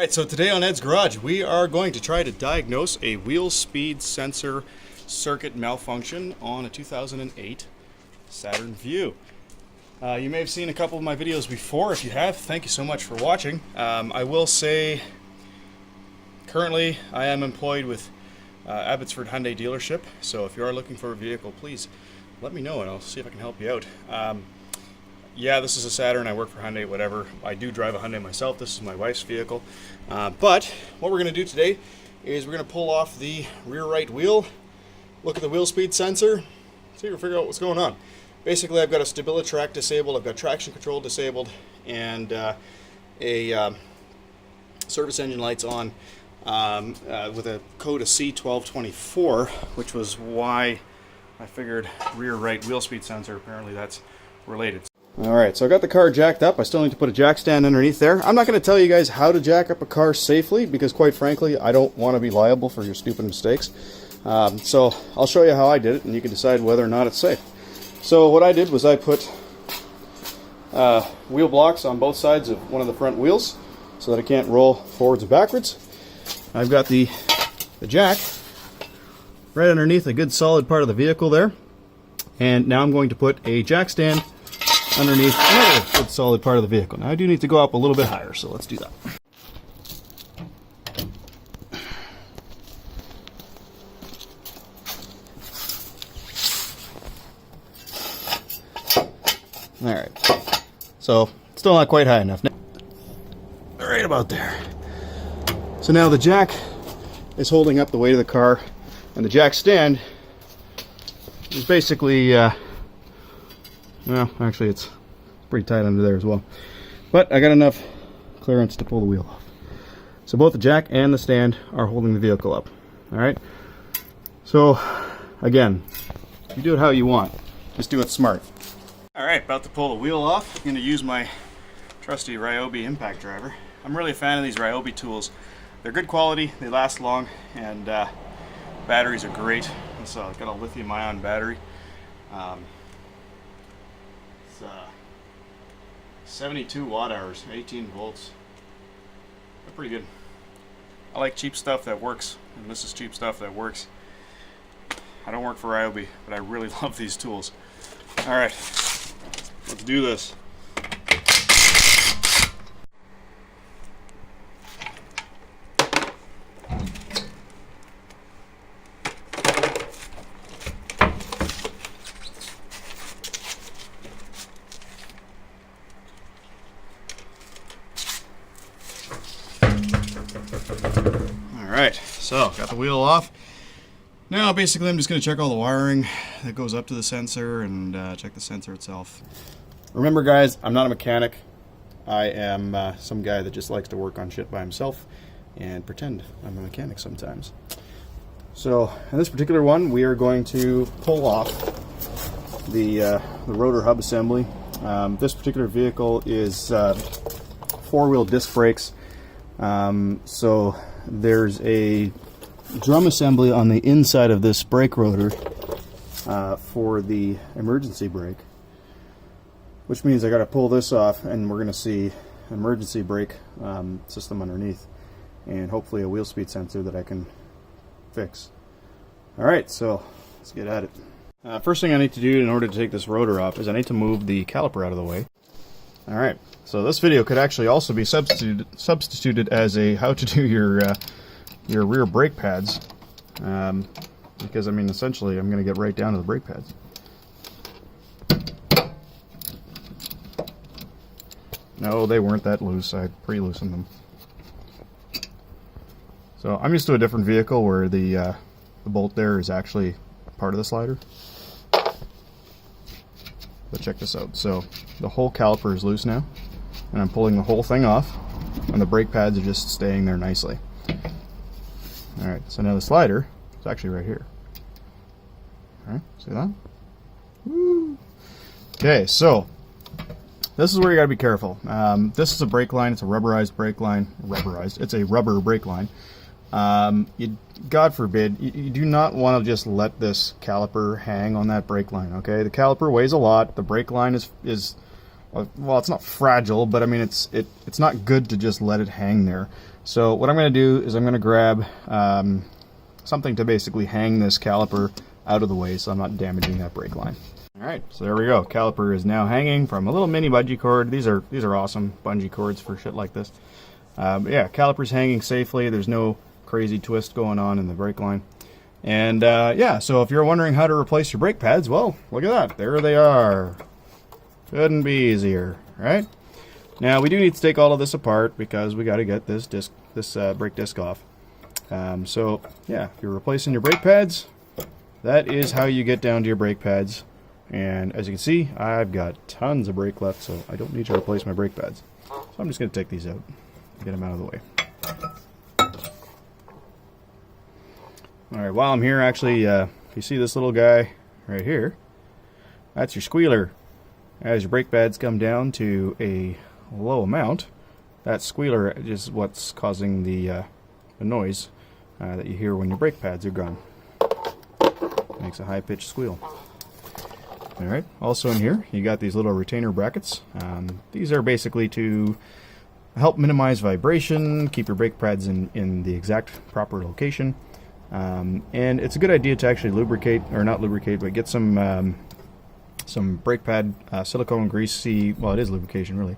Alright, so today on Ed's Garage we are going to try to diagnose a wheel speed sensor circuit malfunction on a 2008 Saturn Vue. You may have seen a couple of my videos before. If you have, thank you so much for watching. I will say, currently I am employed with Abbotsford Hyundai dealership, so if you are looking for a vehicle, please let me know and I'll see if I can help you out. Yeah, this is a Saturn. I work for Hyundai, whatever. I do drive a Hyundai myself. This is my wife's vehicle. But what we're going to do today is we're going to pull off the rear right wheel, look at the wheel speed sensor, see if we can figure out what's going on. Basically, I've got a StabiliTrak disabled, I've got traction control disabled, and a service engine lights on with a code of C1224, which was why I figured rear right wheel speed sensor. Apparently that's related. Alright, so I got the car jacked up. I still need to put a jack stand underneath there. I'm not going to tell you guys how to jack up a car safely because, quite frankly, I don't want to be liable for your stupid mistakes. So I'll show you how I did it and you can decide whether or not it's safe. So what I did was I put wheel blocks on both sides of one of the front wheels so that it can't roll forwards and backwards. I've got the jack right underneath a good solid part of the vehicle there. And now I'm going to put a jack stand underneath another good solid part of the vehicle. Now I do need to go up a little bit higher, so let's do that. Alright, so still not quite high enough. Right about there. So now the jack is holding up the weight of the car, and the jack stand is basically well, actually it's pretty tight under there as well. But I got enough clearance to pull the wheel off. So both the jack and the stand are holding the vehicle up. Alright? So, again, you do it how you want. Just do it smart. Alright, about to pull the wheel off. I'm going to use my trusty Ryobi impact driver. I'm really a fan of these Ryobi tools. They're good quality, they last long, and batteries are great. So I've got a lithium ion battery. It's 72 watt hours, 18 volts. They're pretty good. I like cheap stuff that works, and this is cheap stuff that works. I don't work for Ryobi, but I really love these tools. Alright, let's do this. Alright, so got the wheel off. Now basically I'm just going to check all the wiring that goes up to the sensor and check the sensor itself. Remember guys, I'm not a mechanic. I am some guy that just likes to work on shit by himself and pretend I'm a mechanic sometimes. So in this particular one we are going to pull off the rotor hub assembly. This particular vehicle is four-wheel disc brakes. So there's a drum assembly on the inside of this brake rotor for the emergency brake, which means I got to pull this off and we're going to see emergency brake system underneath and hopefully a wheel speed sensor that I can fix. Alright, so let's get at it. First thing I need to do in order to take this rotor off is I need to move the caliper out of the way. Alright, so this video could actually also be substituted as a how to do your rear brake pads, because I mean essentially I'm going to get right down to the brake pads. No, they weren't that loose. I pre-loosened them. So I'm used to a different vehicle where the bolt there is actually part of the slider. But check this out. So the whole caliper is loose now, and I'm pulling the whole thing off, and the brake pads are just staying there nicely. Alright, so now the slider is actually right here. Alright, see that? Woo! Okay, so this is where you gotta be careful. This is a brake line, it's a rubberized brake line. It's a rubber brake line. God forbid, you do not want to just let this caliper hang on that brake line, okay? The caliper weighs a lot, the brake line is well, it's not fragile, but I mean, it's not good to just let it hang there. So what I'm going to do is I'm going to grab something to basically hang this caliper out of the way so I'm not damaging that brake line. Alright, so there we go. Caliper is now hanging from a little mini bungee cord. These are awesome bungee cords for shit like this. But yeah, caliper's hanging safely. There's no crazy twist going on in the brake line. And yeah, so if you're wondering how to replace your brake pads, well, look at that. There they are. Couldn't be easier, right? Now, we do need to take all of this apart because we got to get this brake disc off. So yeah, if you're replacing your brake pads, that is how you get down to your brake pads. And as you can see, I've got tons of brake left, so I don't need to replace my brake pads. So I'm just going to take these out and get them out of the way. Alright, while I'm here, actually, you see this little guy right here? That's your squealer. As your brake pads come down to a low amount, that squealer is what's causing the noise that you hear when your brake pads are gone. Makes a high-pitched squeal. Alright, also in here, you got these little retainer brackets. These are basically to help minimize vibration, keep your brake pads in the exact proper location. And it's a good idea to actually lubricate, or not lubricate, but get some brake pad silicone greasy, well, it is lubrication really,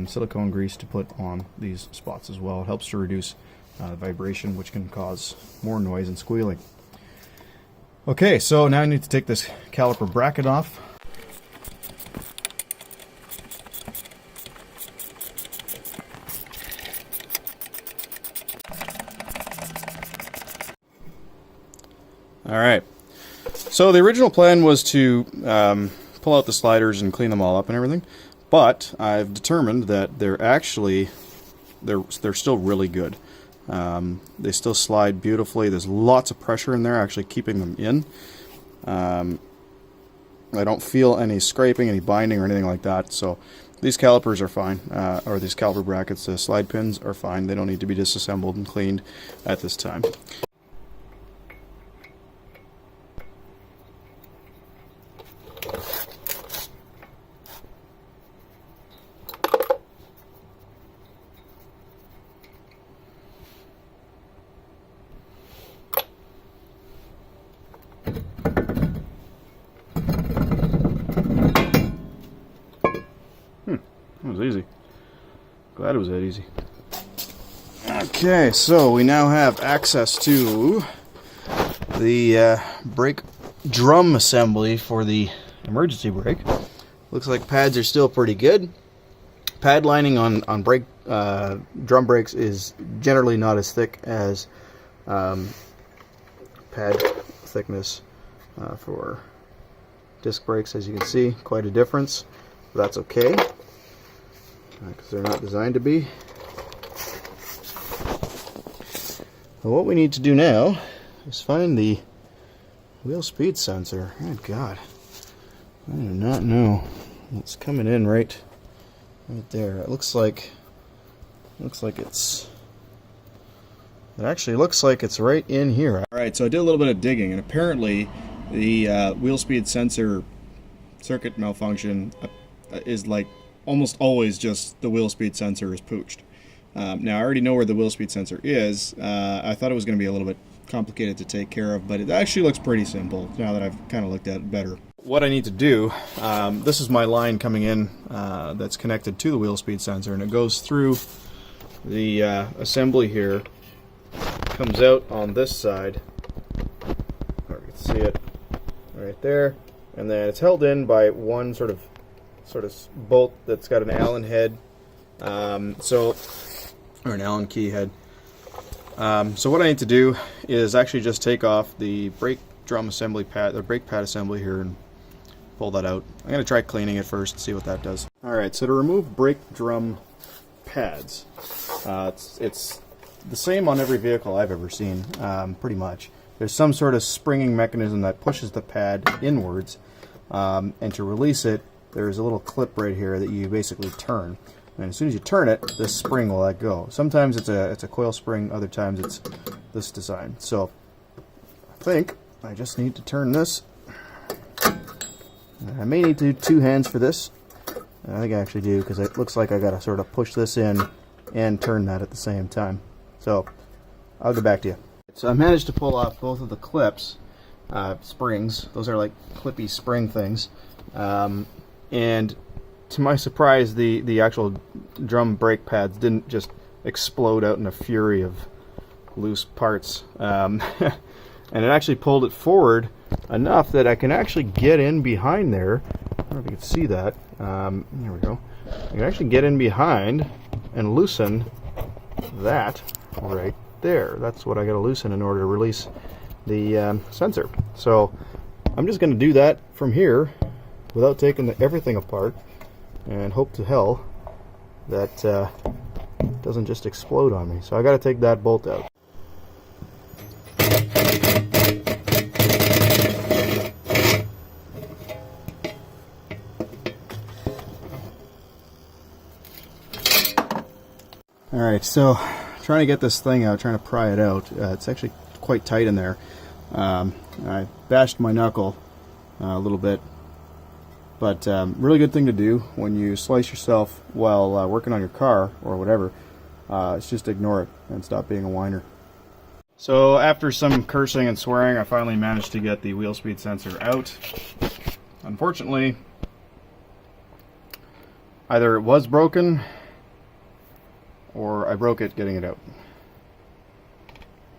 silicone grease to put on these spots as well. It helps to reduce vibration, which can cause more noise and squealing. Okay, so now I need to take this caliper bracket off. Alright, so the original plan was to pull out the sliders and clean them all up and everything, but I've determined that they're still really good. They still slide beautifully. There's lots of pressure in there actually keeping them in. I don't feel any scraping, any binding or anything like that, so these calipers are fine, or these caliper brackets, the slide pins are fine. They don't need to be disassembled and cleaned at this time. That was easy. Glad it was that easy. Okay, so we now have access to the brake drum assembly for the emergency brake. Looks like pads are still pretty good. Pad lining on brake drum brakes is generally not as thick as pad thickness for disc brakes. As you can see, quite a difference. But that's okay, because they're not designed to be. Well, what we need to do now is find the wheel speed sensor. Oh God, I do not know. It's coming in right there. It looks like it's. It actually looks like it's right in here. All right, so I did a little bit of digging, and apparently the wheel speed sensor circuit malfunction is like almost always just the wheel speed sensor is pooched. Now I already know where the wheel speed sensor is. I thought it was going to be a little bit complicated to take care of, but it actually looks pretty simple now that I've kind of looked at it better. What I need to do, this is my line coming in that's connected to the wheel speed sensor, and it goes through the assembly here, comes out on this side, or you can see it right there, and then it's held in by one sort of bolt that's got an Allen head, or an Allen key head. So what I need to do is actually just take off the brake drum assembly pad, the brake pad assembly here, and pull that out. I'm going to try cleaning it first and see what that does. Alright, so to remove brake drum pads, it's the same on every vehicle I've ever seen, pretty much. There's some sort of springing mechanism that pushes the pad inwards, and to release it, there's a little clip right here that you basically turn. And as soon as you turn it, this spring will let go. Sometimes it's a coil spring, other times it's this design. So I think I just need to turn this. I may need to do two hands for this. I think I actually do, because it looks like I got to sort of push this in and turn that at the same time. So I'll get back to you. So I managed to pull off both of the clips, springs. Those are like clippy spring things. And to my surprise, the actual drum brake pads didn't just explode out in a fury of loose parts. And it actually pulled it forward enough that I can actually get in behind there. I don't know if you can see that. There we go. I can actually get in behind and loosen that right there. That's what I got to loosen in order to release the sensor. So I'm just going to do that from here without taking everything apart, and hope to hell that doesn't just explode on me. So I got to take that bolt out. Alright, so trying to get this thing out, trying to pry it out. It's actually quite tight in there. I bashed my knuckle a little bit, but really good thing to do when you slice yourself while working on your car or whatever. Is just ignore it and stop being a whiner. So after some cursing and swearing, I finally managed to get the wheel speed sensor out. Unfortunately, either it was broken or I broke it getting it out.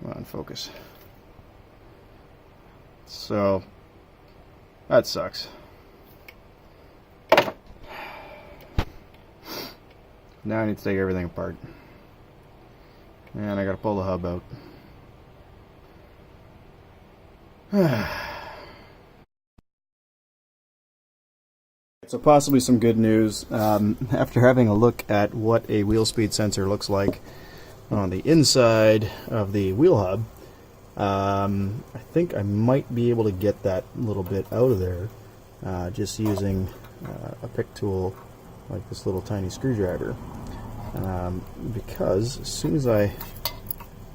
Come on, focus. So that sucks. Now I need to take everything apart. And I gotta pull the hub out. So possibly some good news. After having a look at what a wheel speed sensor looks like on the inside of the wheel hub, I think I might be able to get that little bit out of there just using a pick tool like this little tiny screwdriver. Because as soon as I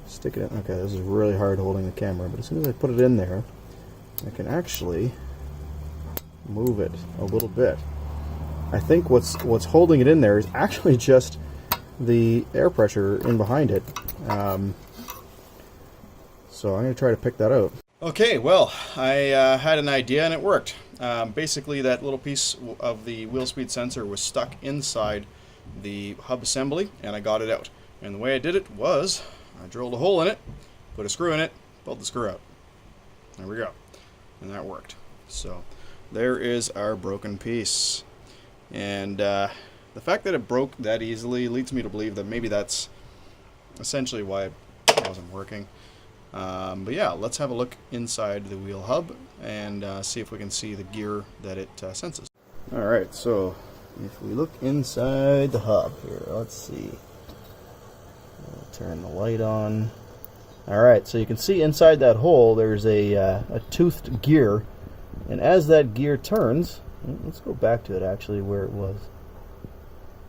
stick it in, okay, this is really hard holding the camera, but as soon as I put it in there, I can actually move it a little bit. I think what's holding it in there is actually just the air pressure in behind it. So I'm going to try to pick that out. Okay, well, I had an idea and it worked. Basically, that little piece of the wheel speed sensor was stuck inside the hub assembly, and I got it out. And the way I did it was I drilled a hole in it, put a screw in it, pulled the screw out. There we go. And that worked. So there is our broken piece. And the fact that it broke that easily leads me to believe that maybe that's essentially why it wasn't working. But yeah, let's have a look inside the wheel hub and see if we can see the gear that it senses. Alright, so if we look inside the hub here, let's see. I'll turn the light on. Alright, so you can see inside that hole there's a toothed gear, and as that gear turns, let's go back to it actually where it was.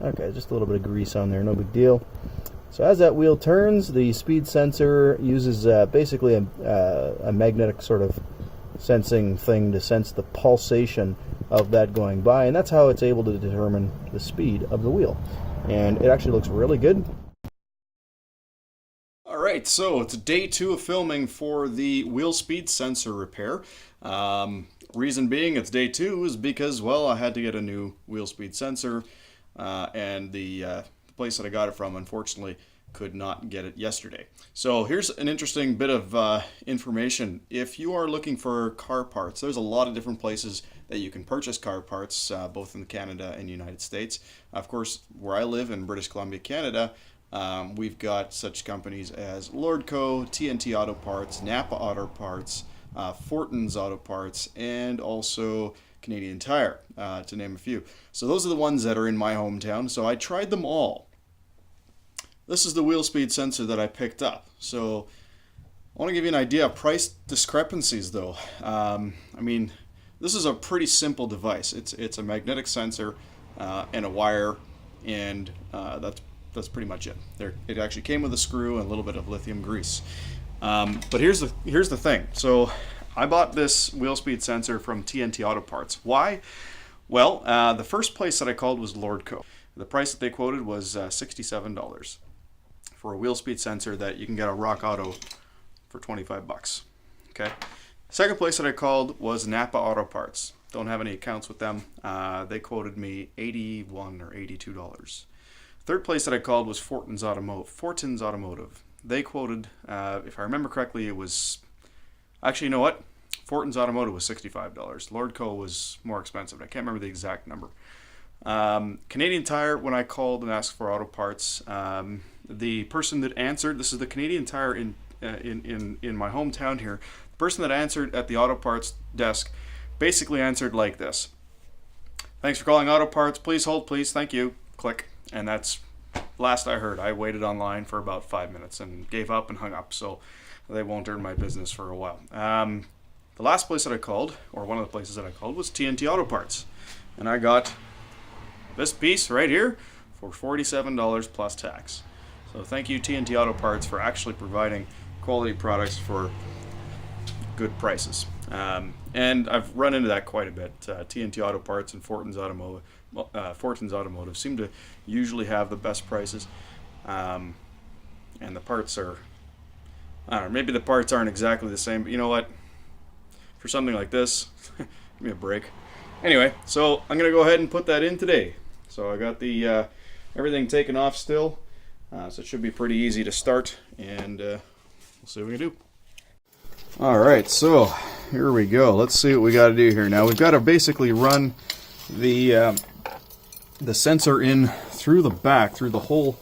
Okay, just a little bit of grease on there, no big deal. So as that wheel turns, the speed sensor uses basically a magnetic sort of sensing thing to sense the pulsation of that going by, and that's how it's able to determine the speed of the wheel. And it actually looks really good. Alright, so it's day 2 of filming for the wheel speed sensor repair. Reason being it's day 2 is because, well, I had to get a new wheel speed sensor, and the place that I got it from, unfortunately, could not get it yesterday. So here's an interesting bit of information. If you are looking for car parts, there's a lot of different places that you can purchase car parts, both in Canada and the United States. Of course, where I live in British Columbia, Canada, we've got such companies as Lordco, TNT Auto Parts, Napa Auto Parts, Fortin's Auto Parts, and also Canadian Tire, to name a few. So those are the ones that are in my hometown, so I tried them all. This is the wheel speed sensor that I picked up. So I want to give you an idea of price discrepancies though. I mean, this is a pretty simple device. It's a magnetic sensor and a wire, and that's pretty much it. It actually came with a screw and a little bit of lithium grease. But here's the thing. So I bought this wheel speed sensor from TNT Auto Parts. Why? Well, the first place that I called was Lordco. The price that they quoted was $67 for a wheel speed sensor that you can get at Rock Auto for 25 bucks. Okay. Second place that I called was Napa Auto Parts. Don't have any accounts with them. They quoted me $81 or $82. Third place that I called was Fortin's Automotive. They quoted, if I remember correctly, it was... Actually, you know what? Fortin's Automotive was $65. Lordco was more expensive. I can't remember the exact number. Canadian Tire, when I called and asked for auto parts, the person that answered, this is the Canadian Tire in my hometown here, the person that answered at the auto parts desk basically answered like this: "Thanks for calling auto parts. Please hold, please. Thank you." Click. And that's last I heard. I waited online for about 5 minutes and gave up and hung up, so they won't earn my business for a while. The last place that I called, or one of the places that I called, was TNT Auto Parts. And I got this piece right here for $47 plus tax. So thank you, TNT Auto Parts, for actually providing quality products for good prices. And I've run into that quite a bit. TNT Auto Parts and Fortin's Automotive seem to usually have the best prices. And the parts are, I don't know, maybe the parts aren't exactly the same, but you know what? For something like this, give me a break. Anyway, so I'm going to go ahead and put that in today. So I got the everything taken off still, so it should be pretty easy to start, and we'll see what we can do. Alright, so here we go. Let's see what we got to do here. Now we've got to basically run the sensor in through the back, through the hole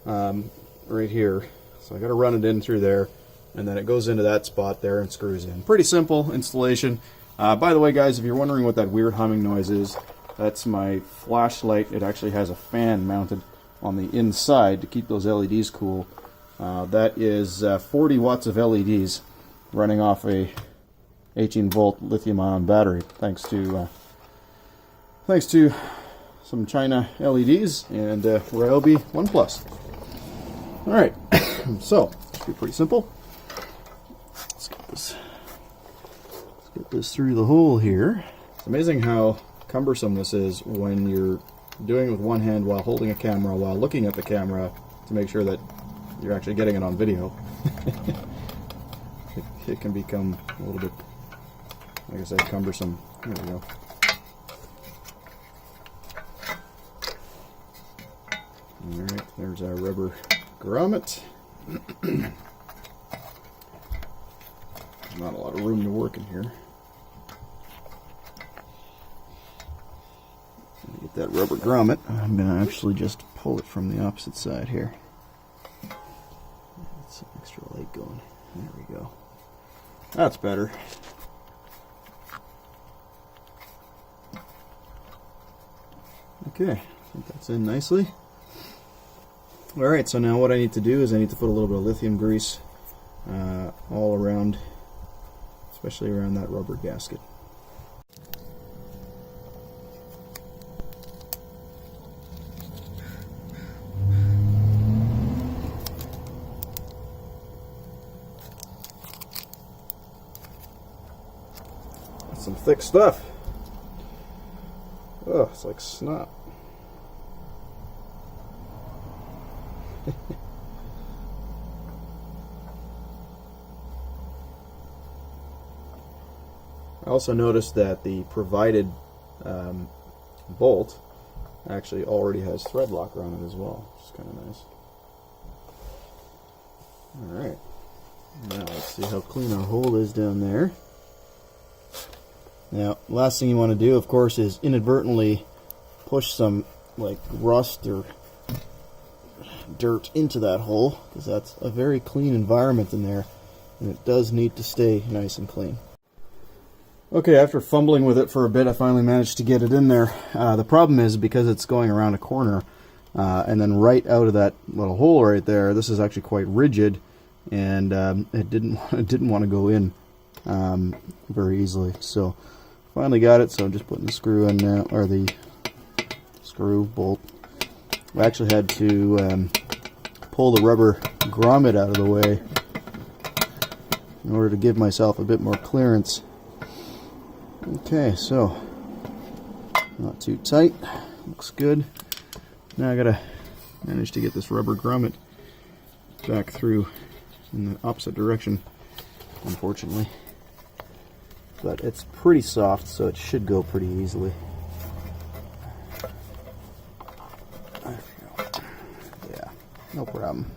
right here. So I got to run it in through there, and then it goes into that spot there and screws in. Pretty simple installation. By the way, guys, if you're wondering what that weird humming noise is, that's my flashlight. It actually has a fan mounted on the inside to keep those LEDs cool. That is 40 watts of LEDs running off a 18-volt lithium-ion battery, thanks to some China LEDs and Ryobi OnePlus. All right, so it should be pretty simple. Let's get this through the hole here. It's amazing how cumbersome this is when you're doing it with one hand while holding a camera, while looking at the camera to make sure that you're actually getting it on video. It can become a little bit, like I said, cumbersome. There we go. Alright, there's our rubber grommet. Not a lot of room to work in here. Get that rubber grommet. I'm going to actually just pull it from the opposite side here. Get some extra light going. There we go. That's better. Okay, I think that's in nicely. Alright, so now what I need to do is I need to put a little bit of lithium grease all around, especially around that rubber gasket. That's some thick stuff. Oh, it's like snot. I also noticed that the provided bolt actually already has thread locker on it as well, which is kind of nice. Alright, now let's see how clean our hole is down there. Now, last thing you want to do, of course, is inadvertently push some like rust or dirt into that hole, because that's a very clean environment in there, and it does need to stay nice and clean. Okay, after fumbling with it for a bit, I finally managed to get it in there. The problem is, because it's going around a corner, and then right out of that little hole right there, this is actually quite rigid, and it didn't want to go in very easily. So finally got it, so I'm just putting the screw in now, or the screw bolt. I actually had to pull the rubber grommet out of the way in order to give myself a bit more clearance. Okay, so not too tight, looks good. Now I gotta manage to get this rubber grommet back through in the opposite direction, unfortunately. But it's pretty soft, so it should go pretty easily. There we go. Yeah, no problem.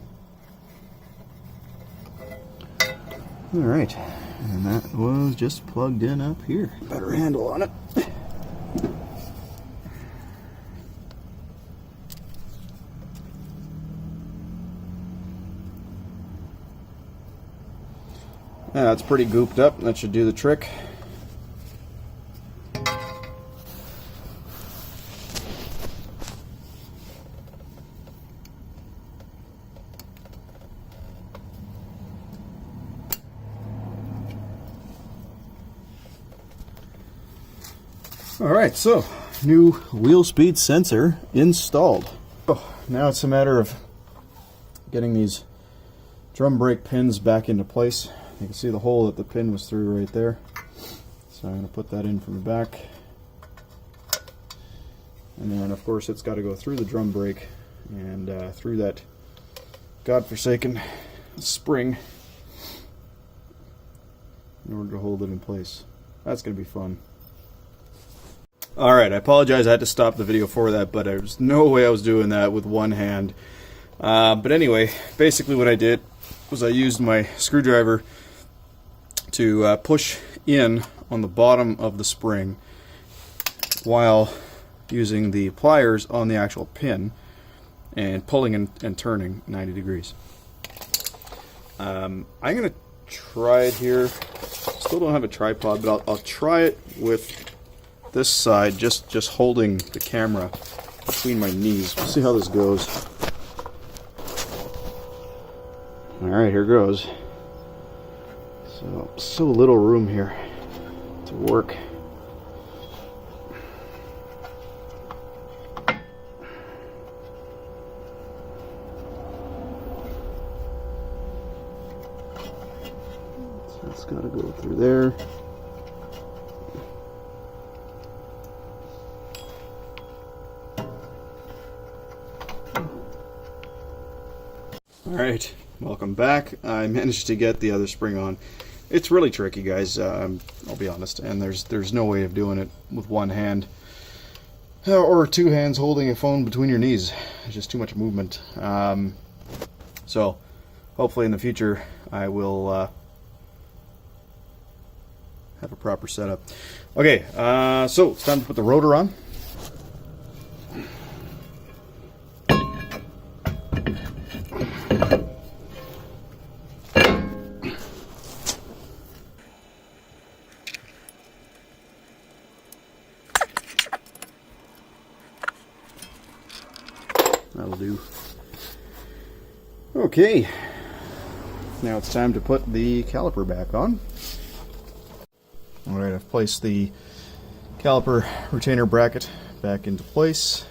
Alright, and that was just plugged in up here. Better handle on it. Yeah, that's pretty gooped up. That should do the trick. Alright, so new wheel speed sensor installed. Oh, now it's a matter of getting these drum brake pins back into place. You can see the hole that the pin was through right there. So I'm going to put that in from the back. And then of course it's got to go through the drum brake and through that godforsaken spring in order to hold it in place. That's going to be fun. Alright, I apologize, I had to stop the video for that, but there was no way I was doing that with one hand. But anyway, basically what I did was I used my screwdriver to push in on the bottom of the spring while using the pliers on the actual pin and pulling and turning 90 degrees. I'm going to try it here. Still don't have a tripod, but I'll try it with this side, just holding the camera between my knees. We'll see how this goes. Alright, here goes. So little room here to work. So it's got to go through there. Alright, welcome back. I managed to get the other spring on. It's really tricky, guys, I'll be honest, and there's no way of doing it with one hand or two hands holding a phone between your knees. It's just too much movement. So hopefully in the future I will have a proper setup. Okay, so it's time to put the rotor on. That'll do. Okay, now it's time to put the caliper back on. Alright, I've placed the caliper retainer bracket back into place.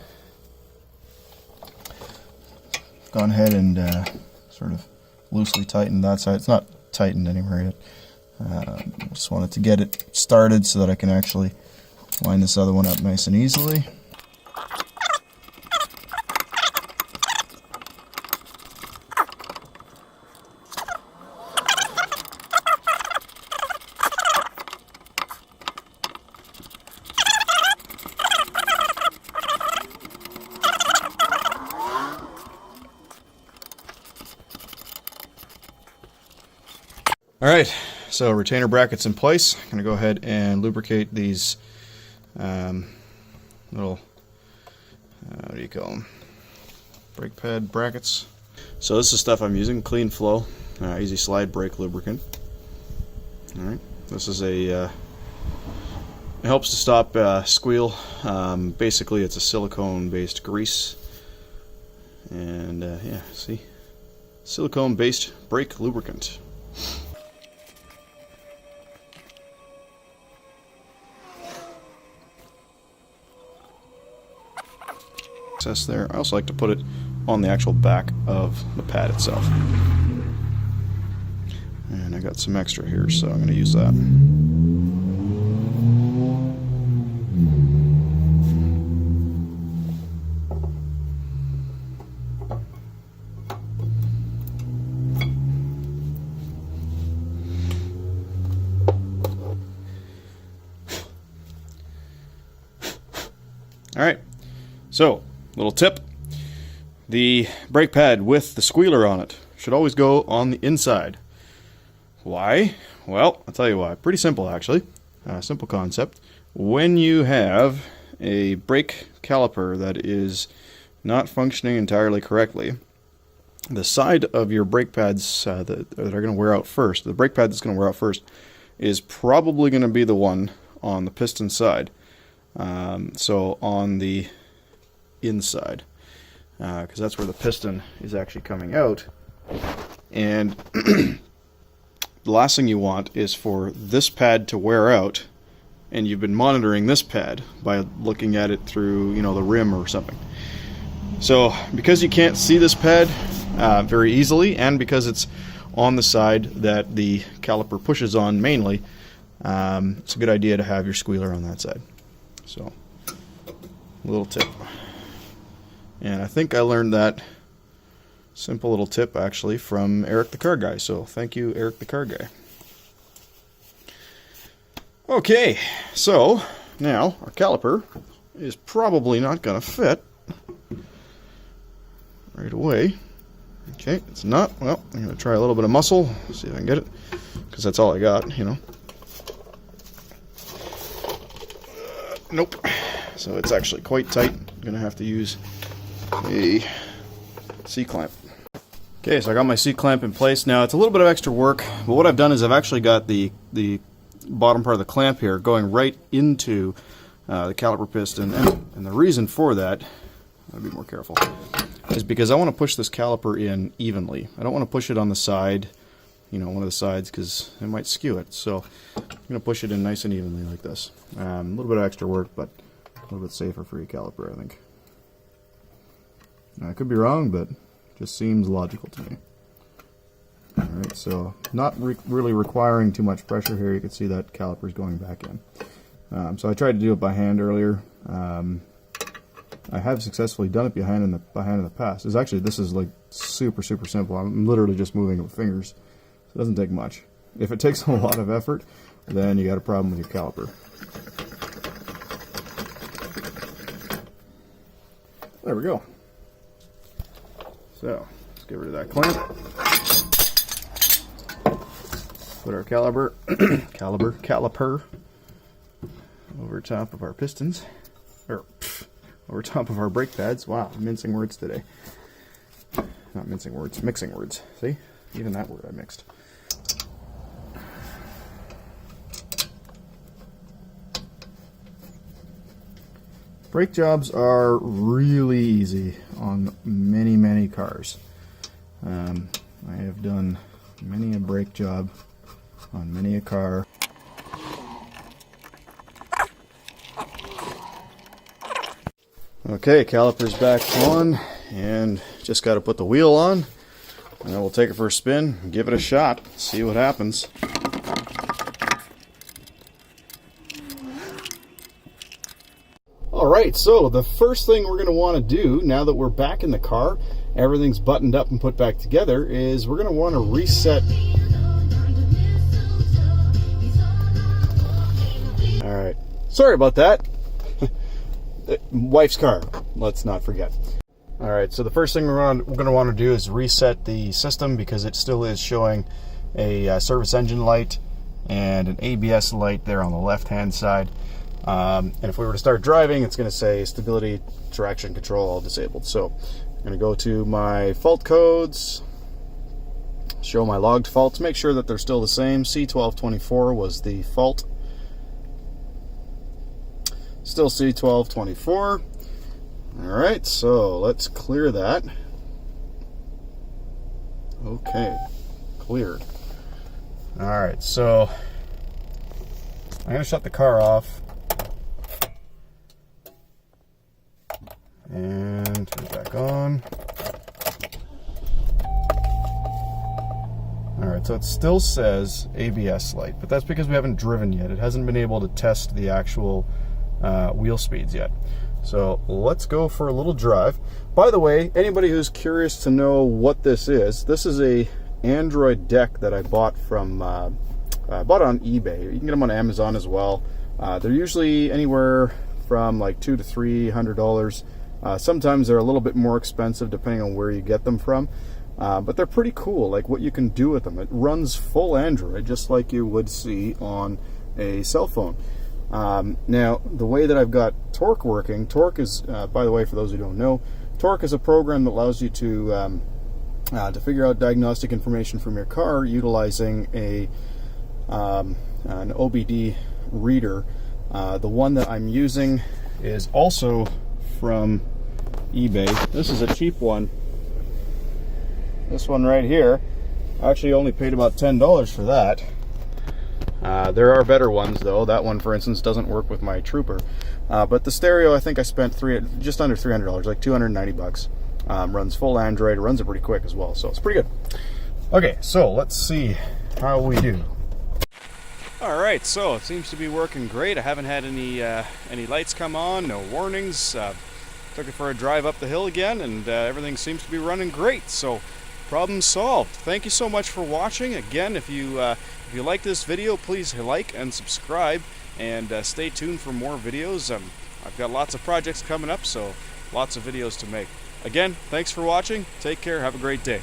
Gone ahead and sort of loosely tightened that side. It's not tightened anywhere yet. Just wanted to get it started so that I can actually line this other one up nice and easily. Alright, so retainer brackets in place. I'm going to go ahead and lubricate these little, what do you call them, brake pad brackets. So this is stuff I'm using, Clean Flow, Easy Slide Brake Lubricant. Alright, this is a, it helps to stop squeal. Basically it's a silicone based grease. And yeah, see, silicone based brake lubricant. There. I also like to put it on the actual back of the pad itself. And I got some extra here, so I'm going to use that. Alright, so, little tip. The brake pad with the squealer on it should always go on the inside. Why? Well, I'll tell you why. Pretty simple, actually. Simple concept. When you have a brake caliper that is not functioning entirely correctly, the side of your brake pads that are going to wear out first, the brake pad that's going to wear out first, is probably going to be the one on the piston side. So on the inside, because that's where the piston is actually coming out. And the last thing you want is for this pad to wear out, and you've been monitoring this pad by looking at it through, you know, the rim or something. So because you can't see this pad very easily, and because it's on the side that the caliper pushes on mainly, it's a good idea to have your squealer on that side. So, a little tip. And I think I learned that simple little tip actually from Eric the Car Guy. So thank you, Eric the Car Guy. Okay, so now our caliper is probably not going to fit right away. Okay, it's not. Well, I'm going to try a little bit of muscle, see if I can get it, because that's all I got, you know. Nope. So it's actually quite tight. I'm going to have to use a C-clamp. Okay, so I got my C-clamp in place. Now it's a little bit of extra work, but what I've done is I've actually got the bottom part of the clamp here going right into the caliper piston, and the reason for that, I'll be more careful, is because I want to push this caliper in evenly. I don't want to push it on the side, you know, one of the sides, because it might skew it. So I'm going to push it in nice and evenly like this. A little bit of extra work, but a little bit safer for your caliper, I think. Now, I could be wrong, but it just seems logical to me. Alright, so not really requiring too much pressure here. You can see that caliper's going back in. So I tried to do it by hand earlier. I have successfully done it by hand in the past. This is like super simple. I'm literally just moving it with fingers. So it doesn't take much. If it takes a lot of effort, then you got a problem with your caliper. There we go. So let's get rid of that clamp. Put our caliper over top of our pistons, or over top of our brake pads. Wow, I'm mincing words today. Not mincing words, mixing words. See? Even that word I mixed. Brake jobs are really easy on many cars. I have done many a brake job on many a car. Okay, caliper's back on, and just got to put the wheel on, and then we'll take it for a spin, give it a shot, see what happens. Alright, so the first thing we're going to want to do, now that we're back in the car, everything's buttoned up and put back together, is we're going to want to reset. Alright, sorry about that. Wife's car, let's not forget. Alright, so the first thing we're going to want to do is reset the system, because it still is showing a service engine light and an ABS light there on the left hand side. And if we were to start driving, it's going to say stability, traction control, all disabled. So I'm going to go to my fault codes, show my logged faults, make sure that they're still the same. C1224 was the fault. Still C1224. Alright, so let's clear that. Okay, cleared. Alright, so I'm going to shut the car off and turn it back on. Alright, so it still says ABS light, but that's because we haven't driven yet. It hasn't been able to test the actual wheel speeds yet. So let's go for a little drive. By the way, anybody who's curious to know what this is a Android deck that I bought from I bought it on eBay. You can get them on Amazon as well. They're usually anywhere from like $200 to $300. Sometimes they're a little bit more expensive depending on where you get them from, but they're pretty cool, like what you can do with them. It runs full Android, just like you would see on a cell phone. Now, the way that I've got Torque working, Torque is, by the way, for those who don't know, Torque is a program that allows you to figure out diagnostic information from your car utilizing an OBD reader. The one that I'm using is also from eBay. This is a cheap one. This one right here, I actually only paid about $10 for that. There are better ones though. That one, for instance, doesn't work with my Trooper. But the stereo, I think I spent just under $300, like $290. Runs full Android, runs it pretty quick as well, so it's pretty good. Okay, so let's see how we do. Alright, so it seems to be working great. I haven't had any lights come on, no warnings. Took it for a drive up the hill again, and everything seems to be running great. So, problem solved. Thank you so much for watching. Again, if you like this video, please like and subscribe, and stay tuned for more videos. I've got lots of projects coming up, so lots of videos to make. Again, thanks for watching. Take care. Have a great day.